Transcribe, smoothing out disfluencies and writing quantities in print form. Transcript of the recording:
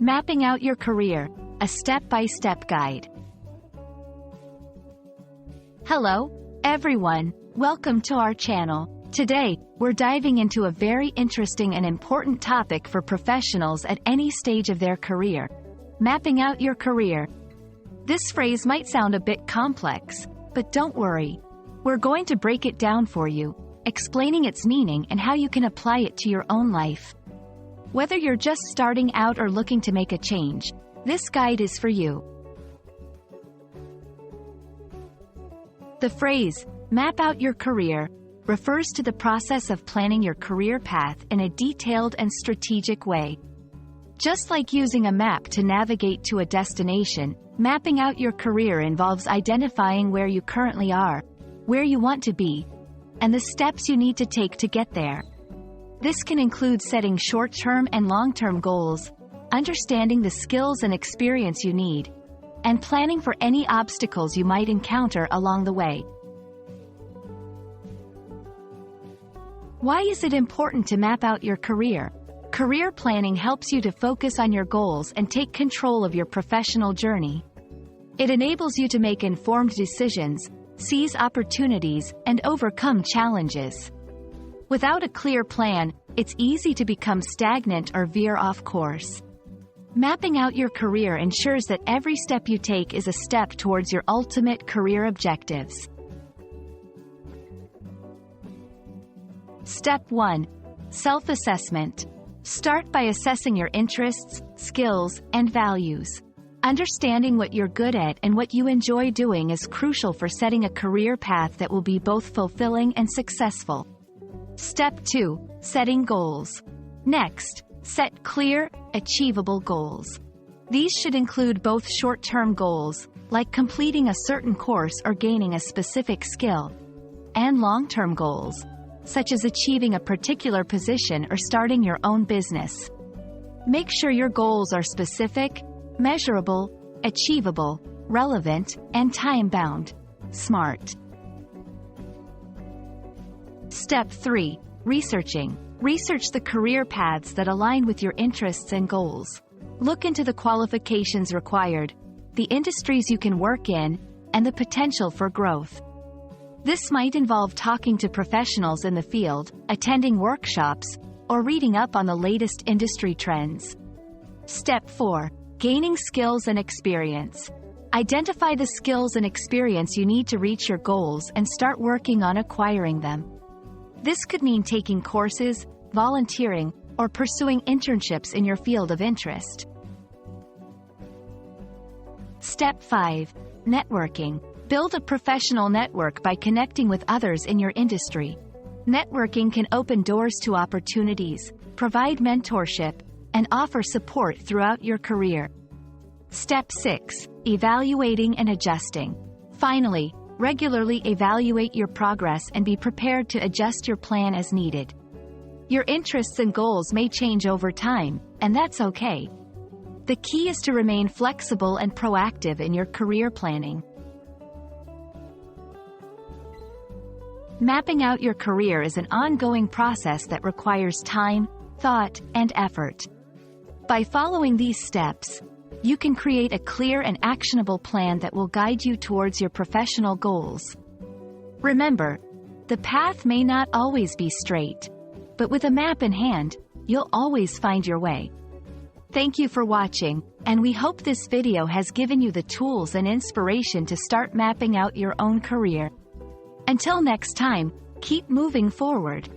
Mapping Out Your Career, a step-by-step guide. Hello, everyone. Welcome to our channel. Today, we're diving into a very interesting and important topic for professionals at any stage of their career. Mapping out your career. This phrase might sound a bit complex, but don't worry. We're going to break it down for you, explaining its meaning and how you can apply it to your own life. Whether you're just starting out or looking to make a change, this guide is for you. The phrase, map out your career, refers to the process of planning your career path in a detailed and strategic way. Just like using a map to navigate to a destination, mapping out your career involves identifying where you currently are, where you want to be, and the steps you need to take to get there. This can include setting short-term and long-term goals, understanding the skills and experience you need, and planning for any obstacles you might encounter along the way. Why is it important to map out your career? Career planning helps you to focus on your goals and take control of your professional journey. It enables you to make informed decisions, seize opportunities, and overcome challenges. Without a clear plan, it's easy to become stagnant or veer off course. Mapping out your career ensures that every step you take is a step towards your ultimate career objectives. Step 1. Self-assessment. Start by assessing your interests, skills, and values. Understanding what you're good at and what you enjoy doing is crucial for setting a career path that will be both fulfilling and successful. Step 2. Setting goals. Next, set clear, achievable goals. These should include both short-term goals, like completing a certain course or gaining a specific skill, and long-term goals, such as achieving a particular position or starting your own business. Make sure your goals are specific, measurable, achievable, relevant, and time-bound. SMART. Step 3. Researching. Research the career paths that align with your interests and goals. Look into the qualifications required, the industries you can work in, and the potential for growth. This might involve talking to professionals in the field, attending workshops, or reading up on the latest industry trends. Step 4. Gaining skills and experience. Identify the skills and experience you need to reach your goals and start working on acquiring them. This could mean taking courses, volunteering, or pursuing internships in your field of interest. Step 5. Networking. Build a professional network by connecting with others in your industry. Networking can open doors to opportunities, provide mentorship, and offer support throughout your career. Step 6. Evaluating and adjusting. Finally, regularly evaluate your progress and be prepared to adjust your plan as needed. Your interests and goals may change over time, and that's okay. The key is to remain flexible and proactive in your career planning. Mapping out your career is an ongoing process that requires time, thought, and effort. By following these steps, you can create a clear and actionable plan that will guide you towards your professional goals. Remember, the path may not always be straight, but with a map in hand, you'll always find your way. Thank you for watching, and we hope this video has given you the tools and inspiration to start mapping out your own career. Until next time, keep moving forward.